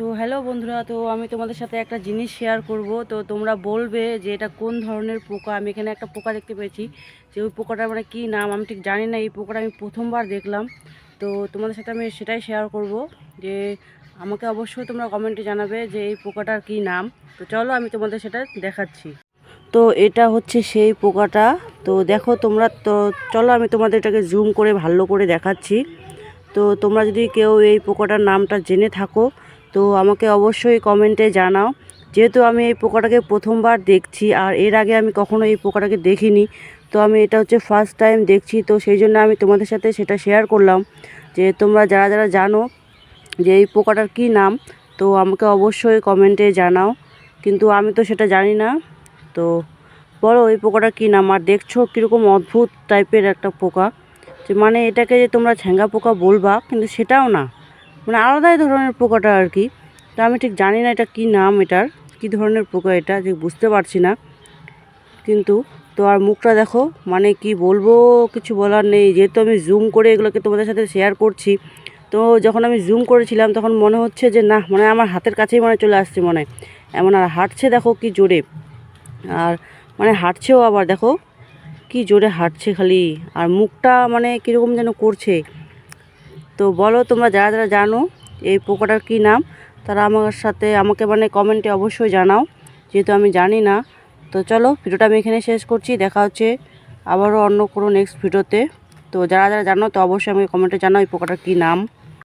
তো হ্যালো বন্ধুরা, তো আমি তোমাদের সাথে একটা জিনিস শেয়ার করব। তো তোমরা বলবে যে এটা কোন ধরনের পোকা। আমি এখানে একটা পোকা দেখতে পেয়েছি, যে ওই পোকাটার মানে কী নাম আমি ঠিক জানি না। এই পোকাটা আমি প্রথমবার দেখলাম। তো তোমাদের সাথে আমি সেটাই শেয়ার করব, যে আমাকে অবশ্যই তোমরা কমেন্টে জানাবে যে এই পোকাটার কী নাম। তো চলো আমি তোমাদের সেটা দেখাচ্ছি। তো এটা হচ্ছে সেই পোকাটা। তো দেখো তোমরা, তো চলো আমি তোমাদের এটাকে জুম করে ভালো করে দেখাচ্ছি। তো তোমরা যদি কেউ এই পোকাটার নামটা জেনে থাকো তো আমাকে অবশ্যই কমেন্টে জানাও। যেহেতু আমি এই পোকাটাকে প্রথমবার দেখছি, আর এর আগে আমি কখনো এই পোকাটাকে দেখিনি, তো আমি এটা হচ্ছে ফার্স্ট টাইম দেখছি। তো সেই জন্য আমি তোমাদের সাথে সেটা শেয়ার করলাম, যে তোমরা যারা যারা জানো যে এই পোকাটার কী নাম, তো আমাকে অবশ্যই কমেন্টে জানাও। কিন্তু আমি তো সেটা জানি না। তো বলো এই পোকাটার কী নাম। আর দেখছো কীরকম অদ্ভুত টাইপের একটা পোকা, যে মানে এটাকে যে তোমরা ঝ্যাঙ্গা পোকা বলবা, কিন্তু সেটাও না, মানে আলাদাই ধরনের পোকাটা আর কি। তো আমি ঠিক জানি না এটা কী নাম, এটার কী ধরনের পোকা এটা যে বুঝতে পারছি না। কিন্তু তো আর মুখটা দেখো, মানে কি বলবো, কিছু বলার নেই। যেহেতু আমি জুম করে এগুলোকে তোমাদের সাথে শেয়ার করছি, তো যখন আমি জুম করেছিলাম তখন মনে হচ্ছে যে না, মানে আমার হাতের কাছেই মনে চলে আসছে মনে হয় এমন। আর হাঁটছে দেখো কি জোরে, আর মানে হাঁটছেও আবার দেখো কি জোরে হাঁটছে খালি, আর মুখটা মানে কীরকম যেন করছে। তো বলো তোমরা যারা যারা জানো এই পোকাটার কী নাম, তারা আমার সাথে আমাকে মানে কমেন্টে অবশ্যই জানাও, যেহেতু আমি জানি না। তো চলো ভিডিওটা আমি এখানে শেষ করছি, দেখা হচ্ছে আবারও অন্য কোনো নেক্সট ভিডিওতে। তো যারা যারা জানো তো অবশ্যই আমাকে কমেন্টে জানাও এই পোকাটার কী নাম।